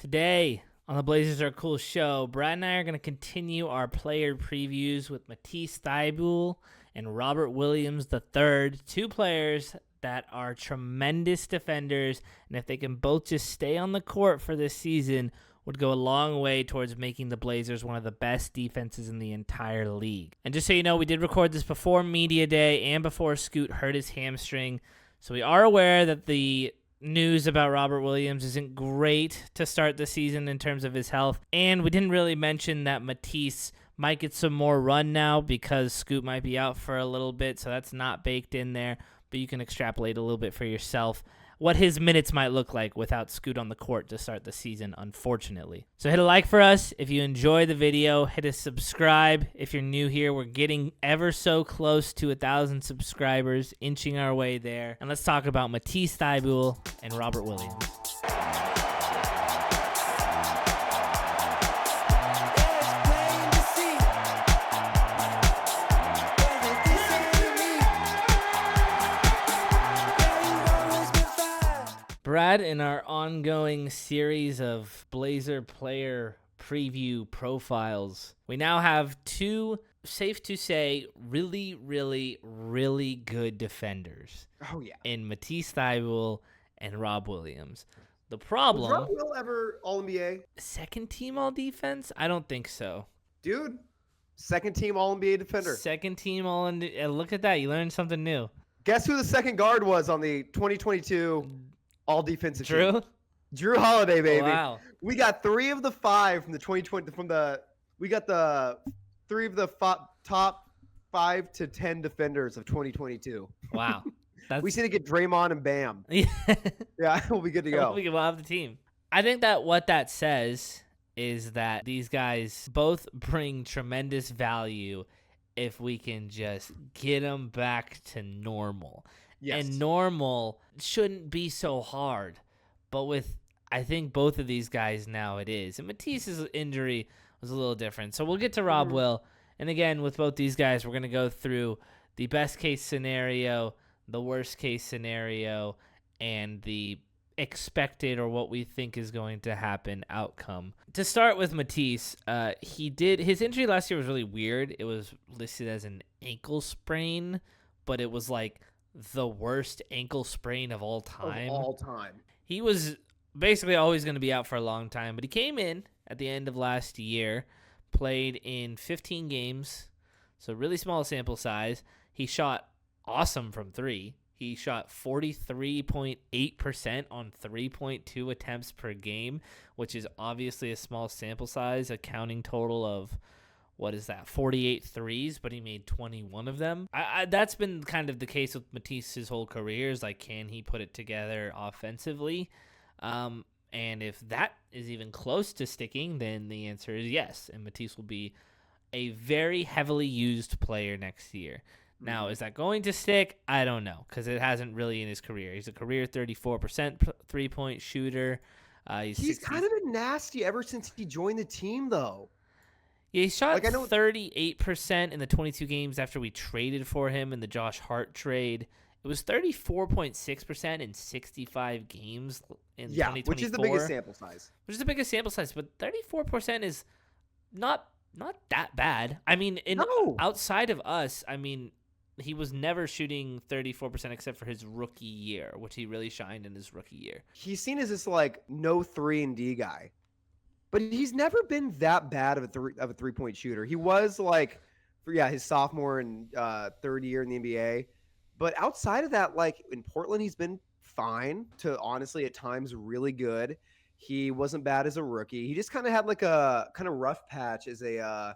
Today on the Blazers Are Cool show, Brad and I are going to continue our player previews with Matisse Thybulle and Robert Williams III, two players that are tremendous defenders, and if they can both just stay on the court for this season, would go a long way towards making the Blazers one of the best defenses in the entire league. And just so you know, we did record this before Media Day and before Scoot hurt his hamstring, so we are aware that the news about Robert Williams isn't great to start the season in terms of his health. And we didn't really mention that Matisse might get some more run now because Scoot might be out for a little bit, so that's not baked in there. But you can extrapolate a little bit for yourself what his minutes might look like without Scoot on the court to start the season, unfortunately. So hit a like for us if you enjoy the video. Hit a subscribe if you're new here. We're getting ever so close to 1,000 subscribers, inching our way there. And let's talk about Matisse Thybulle and Robert Williams. Brad, in our ongoing series of Blazer player preview profiles, we now have two, safe to say, really good defenders. Oh, yeah. In Matisse Thybulle and Rob Williams. The problem... Was Rob Will ever All-NBA? Second team All-Defense? I don't think so. Dude, second team All-NBA defender. Second team All-NBA. Look at that. You learned something new. Guess who the second guard was on the 2022 All-Defensive Drew? team? Drew Holiday, baby. Wow. We got 3 of the 5 from the 2020 we got the 3 of the top 5 to 10 defenders of 2022. Wow. We just need to get Draymond and Bam. Yeah, we'll be good to go. We'll have the team. I think that what that says is that these guys both bring tremendous value if we can just get them back to normal. Yes. And normal shouldn't be so hard. But with, I think, both of these guys now it is. And Matisse's injury was a little different. So we'll get to Rob Will. And again, with both these guys, we're going to go through the best case scenario, the worst case scenario, and the expected or what we think is going to happen outcome. To start with Matisse, his injury last year was really weird. It was listed as an ankle sprain, but it was like the worst ankle sprain of all time. He was basically always going to be out for a long time, but he came in at the end of last year, played in 15 games, so really small sample size. He shot awesome from 3. He shot 43.8% on 3.2 attempts per game, which is obviously a small sample size, a counting total of, 48 threes, but he made 21 of them. That's been kind of the case with Matisse his whole career, is like, can he put it together offensively? And if that is even close to sticking, then the answer is yes, and Matisse will be a very heavily used player next year. Now, is that going to stick? I don't know, because it hasn't really in his career. He's a career 34% three-point shooter. He's kind of been nasty ever since he joined the team, though. Yeah, he shot 38% in the 22 games after we traded for him in the Josh Hart trade. It was 34.6% in 65 games in 2024. Which is the biggest sample size. But 34% is not that bad. I mean, outside of us, I mean, he was never shooting 34% except for his rookie year, which he really shined in his rookie year. He's seen as this like no 3-and-D guy, but he's never been that bad of a 3-point shooter. He was like, his sophomore and third year in the NBA, but outside of that, like in Portland, he's been fine to honestly at times really good. He wasn't bad as a rookie. He just kind of had like a kind of rough patch as he had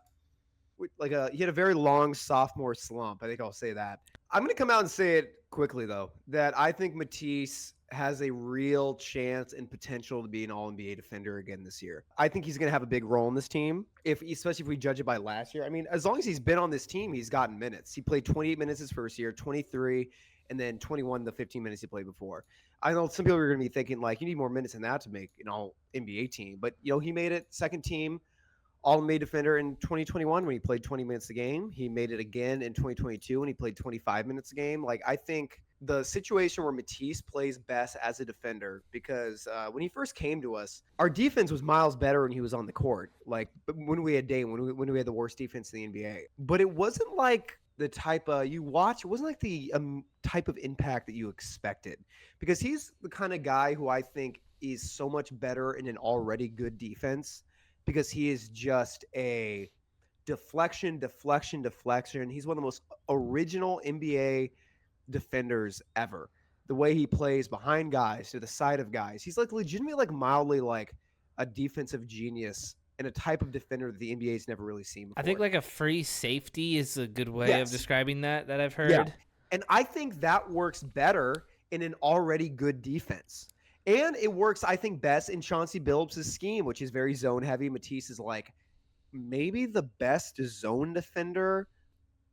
a very long sophomore slump. I think I'll say that. I'm going to come out and say it quickly, though, that I think Matisse has a real chance and potential to be an All-NBA defender again this year. I think he's going to have a big role in this team, especially if we judge it by last year. I mean, as long as he's been on this team, he's gotten minutes. He played 28 minutes his first year, 23, and then 21 the 15 minutes he played before. I know some people are going to be thinking, like, you need more minutes than that to make an All-NBA team. But, he made it second team All-NBA defender in 2021 when he played 20 minutes a game. He made it again in 2022 when he played 25 minutes a game. Like, I think the situation where Matisse plays best as a defender because when he first came to us, our defense was miles better when he was on the court. Like when we had Dame, when we had the worst defense in the NBA, but it wasn't like the type you watch. It wasn't like the type of impact that you expected because he's the kind of guy who I think is so much better in an already good defense because he is just a deflection. He's one of the most original NBA defenders ever. The way he plays behind guys, to the side of guys, he's like legitimately like mildly like a defensive genius and a type of defender that the NBA's never really seen before. I think like a free safety is a good way Yes. of describing that I've heard. Yeah. And I think that works better in an already good defense. And it works, I think, best in Chauncey Billups' scheme, which is very zone heavy. Matisse is like maybe the best zone defender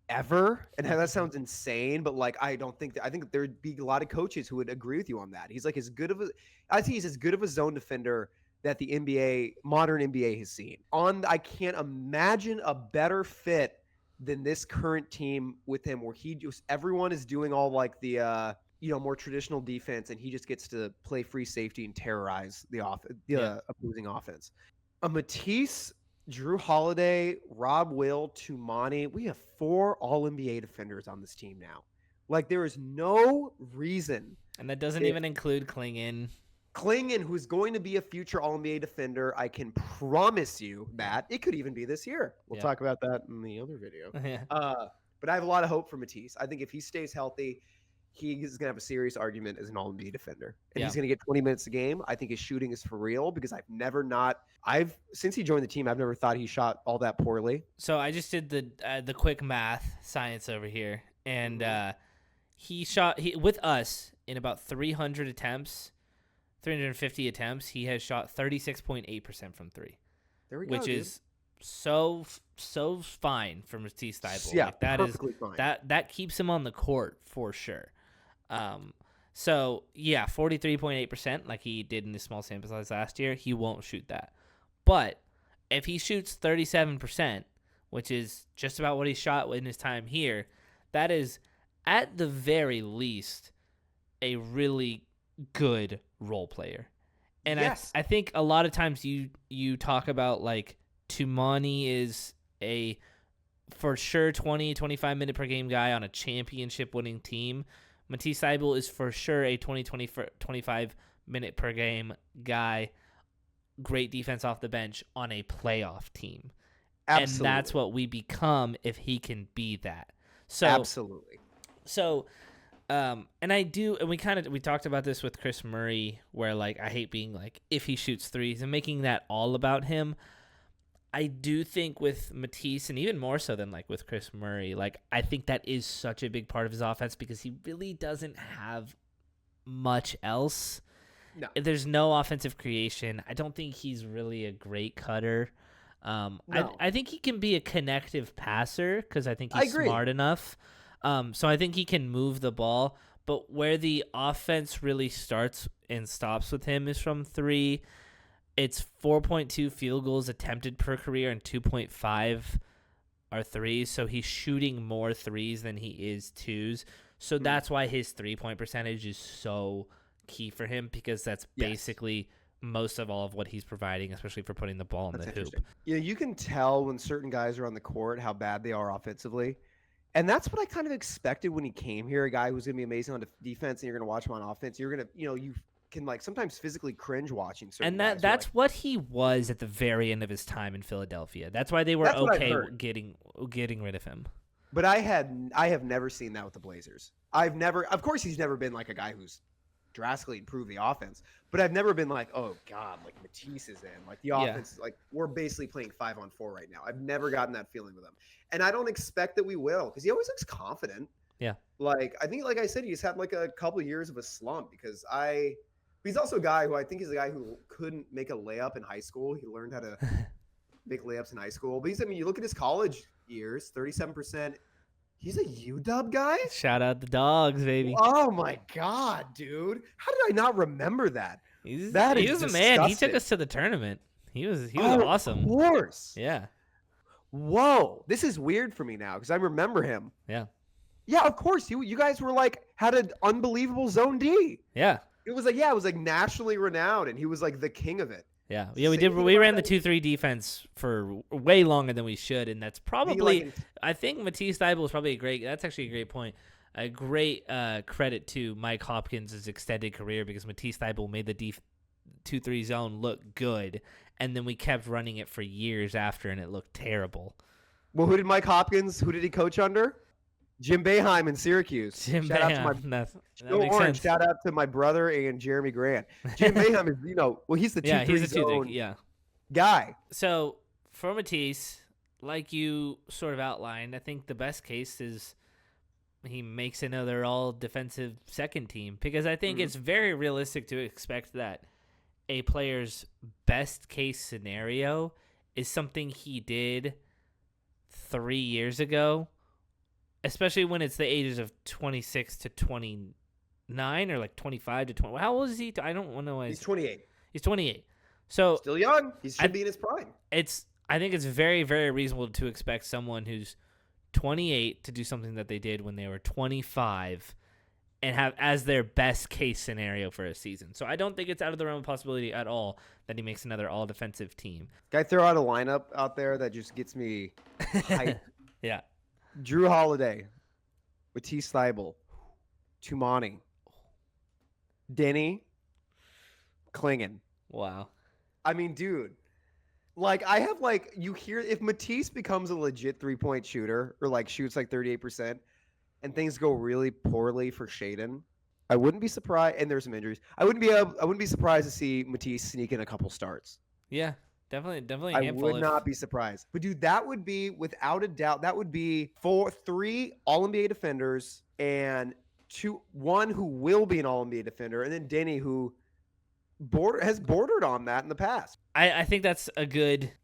ever. And that sounds insane, but like I think there'd be a lot of coaches who would agree with you on that. He's like I think he's as good of a zone defender that the modern NBA has seen. I can't imagine a better fit than this current team with him, where everyone is doing all like the more traditional defense, and he just gets to play free safety and terrorize the opposing offense. A Matisse, Drew Holiday, Rob Will, Tumani. We have 4 All-NBA defenders on this team now. Like, there is no reason. And that doesn't even include Klingon. Klingon, who's going to be a future All-NBA defender, I can promise you that. It could even be this year. We'll talk about that in the other video. But I have a lot of hope for Matisse. I think if he stays healthy, he's going to have a serious argument as an All-NBA defender. And he's going to get 20 minutes a game. I think his shooting is for real because since he joined the team, I've never thought he shot all that poorly. So I just did the quick math science over here. And he with us in about 350 attempts, he has shot 36.8% from 3. There we go, which dude. is so fine for Matisse Thybulle. Yeah, like, that perfectly fine. That keeps him on the court for sure. So yeah, 43.8%, like he did in the small sample size last year. He won't shoot that, but if he shoots 37%, which is just about what he shot in his time here, that is at the very least a really good role player. And yes. I think a lot of times you talk about like Tumani is a for sure 20-25 minute per game guy on a championship winning team. Matisse Thybulle is for sure a 20-25 minute per game guy, great defense off the bench on a playoff team. Absolutely. And that's what we become if he can be that. So absolutely. So and we talked about this with Chris Murray, where like I hate being like if he shoots threes and making that all about him. I do think with Matisse, and even more so than like with Chris Murray, like I think that is such a big part of his offense because he really doesn't have much else. No. There's no offensive creation. I don't think he's really a great cutter. No. I think he can be a connective passer because I think he's agree. smart enough. So I think he can move the ball. But where the offense really starts and stops with him is from 3. It's 4.2 field goals attempted per career and 2.5 are threes. So he's shooting more threes than he is twos. So that's why his 3-point percentage is so key for him, because that's basically most of all of what he's providing, especially for putting the ball in the hoop. Yeah, you can tell when certain guys are on the court how bad they are offensively. And that's what I kind of expected when he came here, a guy who's going to be amazing on defense, and you're going to watch him on offense. You're going to, you can like sometimes physically cringe watching certain guys. And that's what he was at the very end of his time in Philadelphia. That's why they were okay getting rid of him. But I have never seen that with the Blazers. Of course he's never been like a guy who's drastically improved the offense, but I've never been like, oh God, like Matisse is in. Like the offense is like, we're basically playing 5-on-4 right now. I've never gotten that feeling with him. And I don't expect that we will, because he always looks confident. Yeah. Like, I think, like I said, he's had like a couple of years of a slump he's also a guy who I think is a guy who couldn't make a layup in high school. He learned how to make layups in high school. But you look at his college years, 37%. He's a UW guy? Shout out the Dogs, baby. Oh my God, dude. How did I not remember that? He was disgusting. a man. He took us to the tournament. He was awesome. Of course. Yeah. Whoa. This is weird for me now because I remember him. Yeah. Yeah, of course. You guys were like had an unbelievable zone D. Yeah. It was like nationally renowned, and he was like the king of it. Yeah. Yeah, we Same did. thing We about ran the that. 2-3 defense for way longer than we should, and that's He like probably. I think Matisse Thybulle is probably a great. That's actually a great point. A great credit to Mike Hopkins' extended career because Matisse Thybulle made the 2-3 zone look good, and then we kept running it for years after, and it looked terrible. Well, who did he coach under? Jim Boeheim in Syracuse. Jim Boeheim. That makes Orange. sense. Shout out to my brother and Jeremy Grant. Jim Boeheim is, he's the 2-3 Yeah, he's a 2-3. zone Yeah. guy. So for Matisse, like you sort of outlined, I think the best case is he makes another all defensive second team because I think it's very realistic to expect that a player's best case scenario is something he did 3 years ago, especially when it's the ages of 26 to 29 or like 25 to 20. How old is he? I don't know. He's 28. He's 28. So Still young. He should be in his prime. I think it's very, very reasonable to expect someone who's 28 to do something that they did when they were 25 and have as their best case scenario for a season. So I don't think it's out of the realm of possibility at all that he makes another all defensive team. Can I throw out a lineup out there that just gets me hyped? Yeah. Drew Holiday, Matisse Thybulle, Tumani, Denny, Klingon. Wow. I mean, dude, like I have like you hear if Matisse becomes a legit 3-point shooter or like shoots like 38% and things go really poorly for Shaden, I wouldn't be surprised. And there's some injuries. I wouldn't be surprised to see Matisse sneak in a couple starts. Yeah, definitely. A I handful would not be surprised. But dude, that would be without a doubt. That would be 3 All-NBA defenders and one who will be an All-NBA defender, and then Denny who has bordered on that in the past. I think that's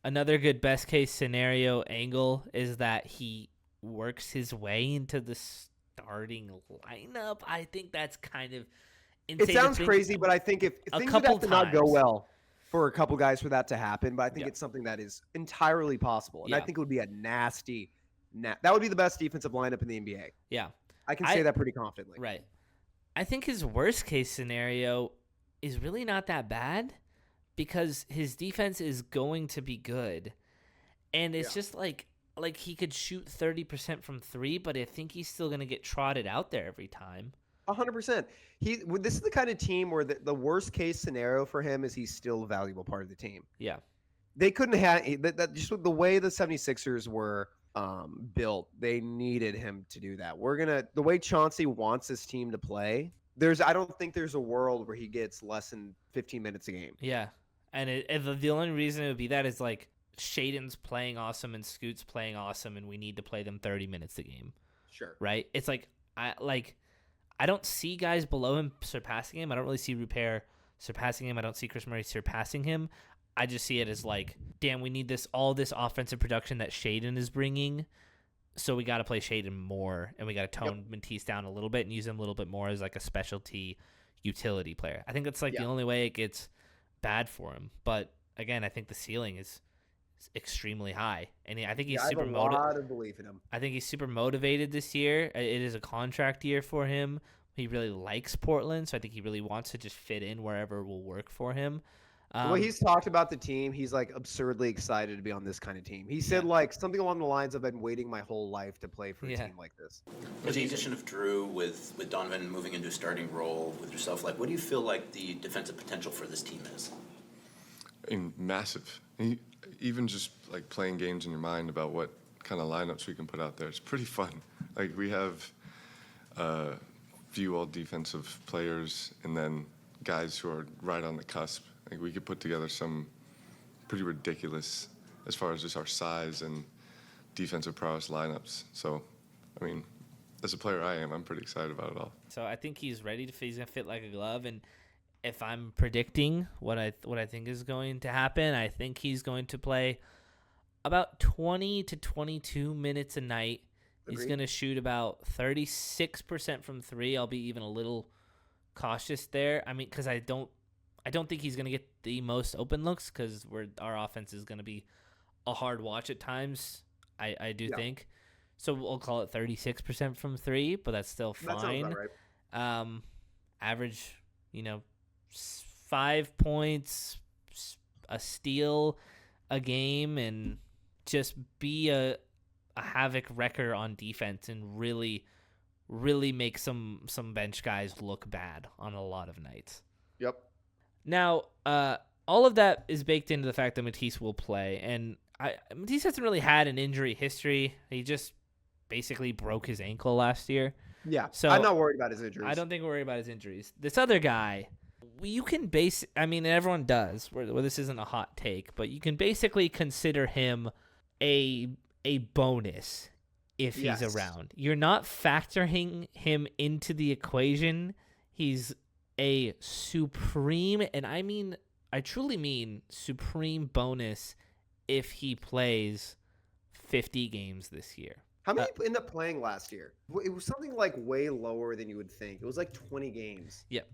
another good best case scenario angle is that he works his way into the starting lineup. I think that's kind of insane. It sounds crazy, but I think if things would have to not go well for a couple guys for that to happen, but I think it's something that is entirely possible. And I think it would be a nasty that would be the best defensive lineup in the NBA. Yeah. I can say that pretty confidently. Right. I think his worst case scenario is really not that bad because his defense is going to be good. And it's just like he could shoot 30% from 3, but I think he's still going to get trotted out there every time. 100%. This is the kind of team where the worst case scenario for him is he's still a valuable part of the team. Yeah. They couldn't have that just with the way the 76ers were built, they needed him to do that. The way Chauncey wants his team to play, I don't think there's a world where he gets less than 15 minutes a game. Yeah. And the only reason it would be that is like Shaden's playing awesome and Scoot's playing awesome and we need to play them 30 minutes a game. Sure. Right? It's like I don't see guys below him surpassing him. I don't really see Rupert surpassing him. I don't see Chris Murray surpassing him. I just see it as like, damn, we need all this offensive production that Shaden is bringing. So we got to play Shaden more, and we got to tone Matisse down a little bit and use him a little bit more as like a specialty utility player. I think that's like the only way it gets bad for him. But again, I think the ceiling is extremely high, and I think he's super motivated. I have a lot of belief in him. I think he's super motivated this year. It is a contract year for him. He really likes Portland, so I think he really wants to just fit in wherever will work for him. Well, he's talked about the team. He's like absurdly excited to be on this kind of team. He said like something along the lines of, "I've been waiting my whole life to play for a team like this." With the addition of Drew, with Donovan moving into a starting role, with yourself, like, what do you feel like the defensive potential for this team is? Massive. Even just like playing games in your mind about what kind of lineups we can put out there. It's pretty fun. Like we have a few all defensive players and then guys who are right on the cusp. Like we could put together some pretty ridiculous as far as just our size and defensive prowess lineups. So, I mean, as a player I'm pretty excited about it all. So I think he's ready to he's gonna fit like a glove. And if I'm predicting what I think is going to happen, I think he's going to play about 20 to 22 minutes a night. Agreed. He's gonna shoot about 36% from 3. I'll be even a little cautious there. I mean, because I don't think he's going to get the most open looks because our offense is going to be a hard watch at times. I do think. So we'll call it 36% from three, but that's still That sounds fine. about right. Average, 5 points, a steal a game, and just be a havoc wrecker on defense and really, really make some bench guys look bad on a lot of nights. Yep. Now, all of that is baked into the fact that Matisse will play, and Matisse hasn't really had an injury history. He just basically broke his ankle last year. Yeah. So I'm not worried about his injuries. I don't think we're worried about his injuries. This other guy, you can everyone does, where this isn't a hot take, but you can basically consider him a bonus if he's Yes. around. You're not factoring him into the equation. He's a supreme, and I truly mean supreme bonus if he plays 50 games this year. How many ended up playing last year? It was something like way lower than you would think. It was like 20 games. Yep.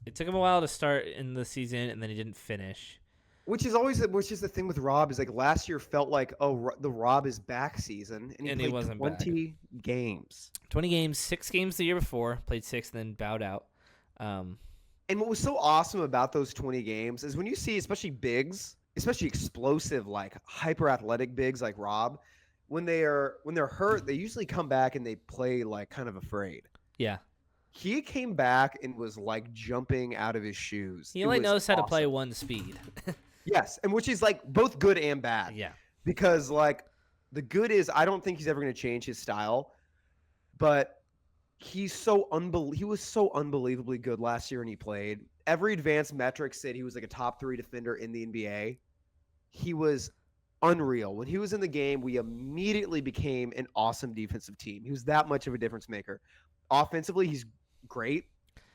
It took him a while to start in the season, and then he didn't finish. Which is the thing with Rob is like last year felt like, the Rob is back season, and he played wasn't 20 games. 20 games, 6 games the year before, played 6, then bowed out. And what was so awesome about those 20 games is when you see, especially bigs, especially explosive, like hyper athletic bigs like Rob, when they're hurt, they usually come back and they play like kind of afraid. Yeah. He came back and was like jumping out of his shoes. He It only was knows how to play awesome. one speed. Yes, and which is like both good and bad. Yeah. Because like the good is I don't think he's ever going to change his style, but he was so unbelievably good last year when he played. Every advanced metric said he was like a top 3 defender in the NBA. He was unreal. When he was in the game, we immediately became an awesome defensive team. He was that much of a difference maker. Offensively, he's great.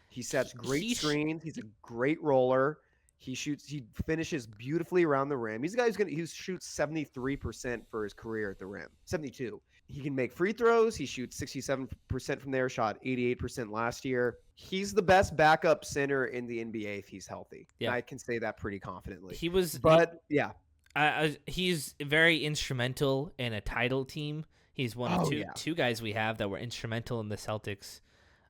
He sets great screens. He's a great roller. He finishes beautifully around the rim. He's a guy he shoots 73% for his career at the rim. 72. He can make free throws. He shoots 67% from there, shot 88% last year. He's the best backup center in the NBA if he's healthy. Yeah. And I can say that pretty confidently. Yeah. He's very instrumental in a title team. He's one of two guys we have that were instrumental in the Celtics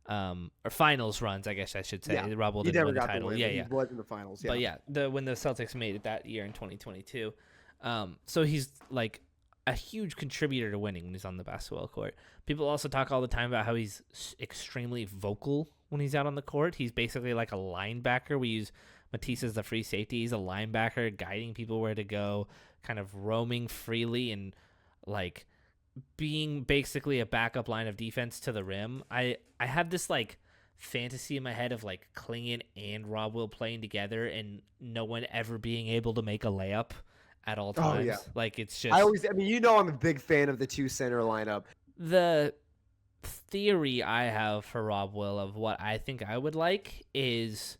or finals runs, I guess I should say. Yeah. Rob He didn't never win the got the title. win, Yeah, but yeah. He was in the finals. Yeah. But when the Celtics made it that year in 2022. So he's like a huge contributor to winning when he's on the basketball court. People also talk all the time about how he's extremely vocal when he's out on the court. He's basically like a linebacker. We use Matisse as the free safety. He's a linebacker guiding people where to go, kind of roaming freely and like being basically a backup line of defense to the rim. I have this like fantasy in my head of like Klingon and Rob Will playing together and no one ever being able to make a layup at all times. Oh, yeah. Like it's just I'm a big fan of the 2 center lineup. the theory I have for Rob Will of what I think I would like is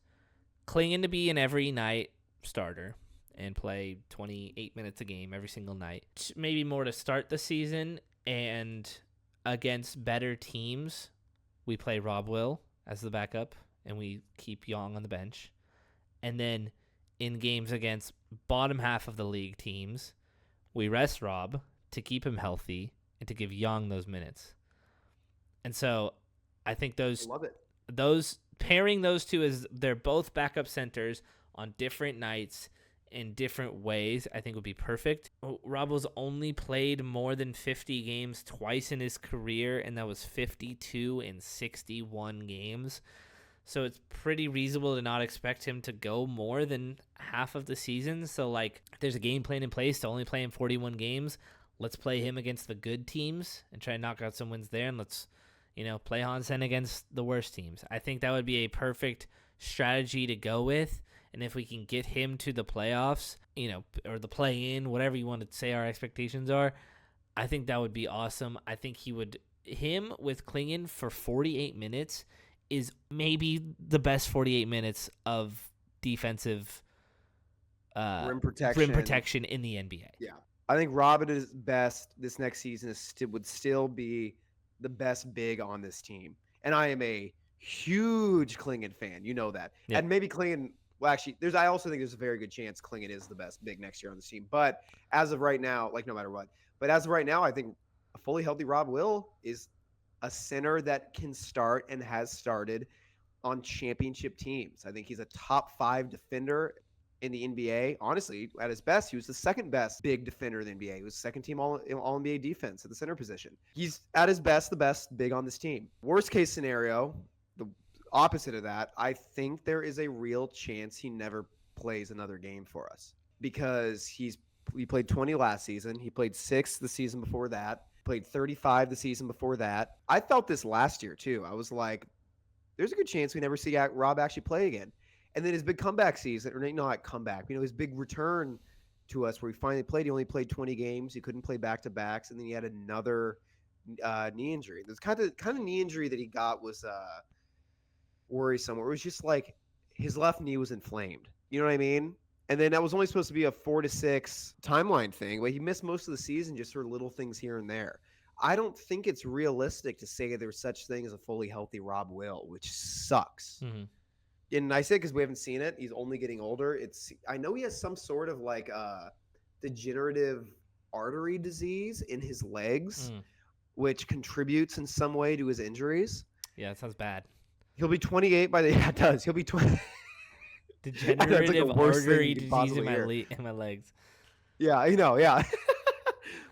Klingon to be an every night starter and play 28 minutes a game every single night. Maybe more to start the season, and against better teams, we play Rob Will as the backup and we keep Young on the bench. And then in games against bottom half of the league teams, we rest Rob to keep him healthy and to give Young those minutes. And so I think Love it. those pairing those two as they're both backup centers on different nights in different ways, I think would be perfect. Robo's only played more than 50 games twice in his career, and that was 52 in 61 games. So it's pretty reasonable to not expect him to go more than half of the season. So, like, if there's a game plan in place to only play in 41 games, let's play him against the good teams and try and knock out some wins there, and let's, play Hansen against the worst teams. I think that would be a perfect strategy to go with. And if we can get him to the playoffs, or the play-in, whatever you want to say our expectations are, I think that would be awesome. I think him with Klingon for 48 minutes is maybe the best 48 minutes of defensive Rim protection in the NBA. Yeah. I think Rob at his best this next season would still be the best big on this team. And I am a huge Klingon fan. You know that. Yeah. And maybe Klingon, well, actually, I also think there's a very good chance Klingon is the best big next year on this team. But as of right now, like no matter what, but as of right now, I think a fully healthy Rob Will is a center that can start and has started on championship teams. I think he's a top 5 defender in the NBA. Honestly, at his best, he was the second best big defender in the NBA. He was second team all NBA defense at the center position. He's at his best, the best big on this team. Worst case scenario, the opposite of that, I think there is a real chance he never plays another game for us because he played 20 last season. He played 6 the season before that. Played 35 the season before that. I felt this last year too. I was like, there's a good chance we never see Rob actually play again. And then his big comeback season, or not comeback, his big return to us where he finally played. He only played 20 games. He couldn't play back-to-backs, and then he had another knee injury. The kind of knee injury that he got was worrisome. It was just like his left knee was inflamed. You know what I mean? And then that was only supposed to be a 4 to 6 timeline thing, but he missed most of the season just for little things here and there. I don't think it's realistic to say there's such thing as a fully healthy Rob Will, which sucks. Mm-hmm. And I say because we haven't seen it. He's only getting older. I know he has some sort of like degenerative artery disease in his legs, which contributes in some way to his injuries. Yeah, that sounds bad. He'll be 28 by the yeah, it does. He'll be 20. Degenerative artery disease in my legs. Yeah, I know. Yeah,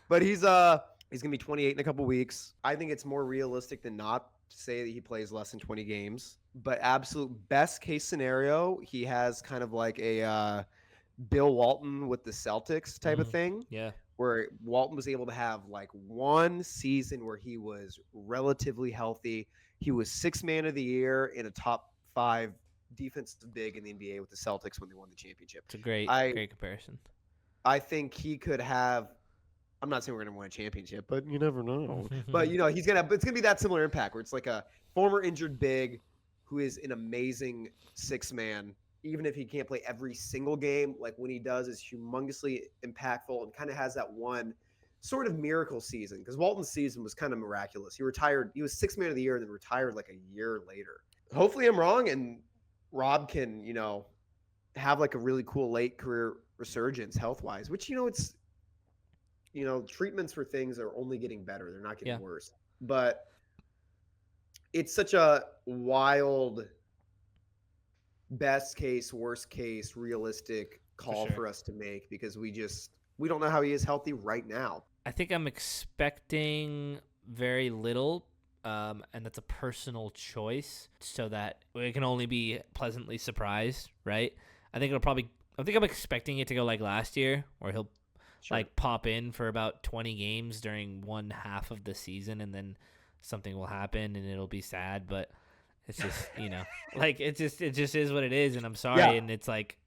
but he's gonna be 28 in a couple weeks. I think it's more realistic than not to say that he plays less than 20 games. But absolute best case scenario, he has kind of like a Bill Walton with the Celtics type of thing. Yeah, where Walton was able to have like one season where he was relatively healthy. He was 6th man of the year in a top 5 defensive big in the NBA with the Celtics when they won the championship. It's a great comparison. I think he could have. I'm not saying we're going to win a championship, but you never know. But it's going to be that similar impact where it's like a former injured big who is an amazing 6th man, even if he can't play every single game. Like when he does, is humongously impactful and kind of has that one sort of miracle season because Walton's season was kind of miraculous. He retired. He was 6th man of the year and then retired like a year later. Hopefully I'm wrong and Rob can, have like a really cool late career resurgence health-wise, which, it's, treatments for things are only getting better. They're not getting worse. But it's such a wild best case, worst case, realistic call for us to make because we don't know how he is healthy right now. I think I'm expecting very little. And that's a personal choice so that we can only be pleasantly surprised, right? I think I'm expecting it to go like last year where he'll like pop in for about 20 games during one half of the season and then something will happen and it'll be sad, but it's just, like it just is what it is. And I'm sorry. Yeah. And it's like,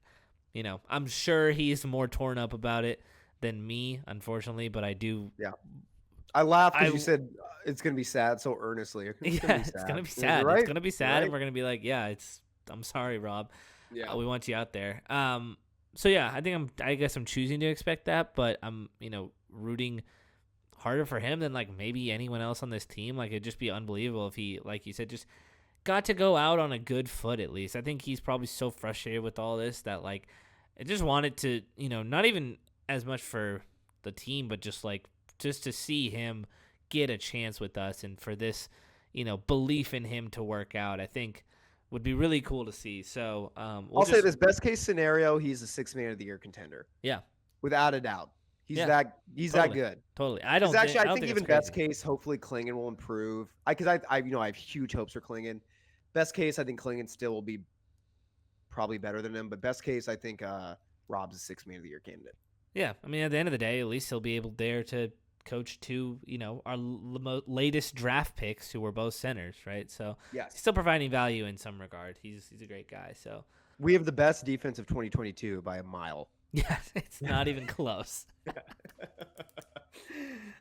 I'm sure he's more torn up about it than me, unfortunately, but I do. Yeah. I laughed because you said it's going to be sad so earnestly. It's going to be sad. Right? It's going to be sad, and we're going to be like, I'm sorry, Rob. Yeah. We want you out there. So, yeah, I guess I'm choosing to expect that, but I'm, rooting harder for him than, like, maybe anyone else on this team. Like, it'd just be unbelievable if he, like you said, just got to go out on a good foot at least. I think he's probably so frustrated with all this that, like, I just wanted to, not even as much for the team, but just to see him get a chance with us and for this, belief in him to work out, I think would be really cool to see. So I'll say this best case scenario, he's a 6th man of the year contender. Yeah. Without a doubt. He's that good. Totally. I think even best case, hopefully Klingon will improve. I have huge hopes for Klingon. Best case, I think Klingon still will be probably better than him, but best case, I think Rob's a 6th man of the year candidate. Yeah. I mean, at the end of the day, at least he'll be able there to coach 2, our latest draft picks who were both centers, right? So he's still providing value in some regard. He's a great guy. So we have the best defense of 2022 by a mile. Yeah, it's not even close.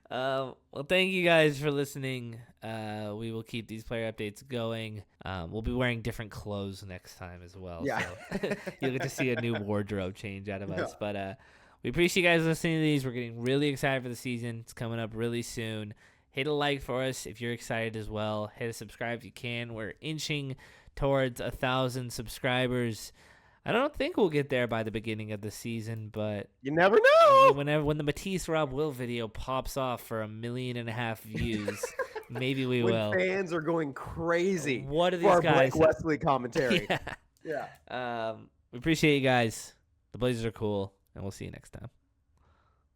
Well, thank you guys for listening. We will keep these player updates going. We'll be wearing different clothes next time as well. Yeah. So you'll get to see a new wardrobe change out of us. But we appreciate you guys listening to these. We're getting really excited for the season. It's coming up really soon. Hit a like for us if you're excited as well. Hit a subscribe if you can. We're inching towards 1,000 subscribers. I don't think we'll get there by the beginning of the season, but You never know. when the Matisse Rob Will video pops off for 1.5 million views, maybe we When will. fans are going crazy. What are for our these guys? Blake Wesley commentary. Yeah. Yeah. We appreciate you guys. The Blazers are cool, and we'll see you next time.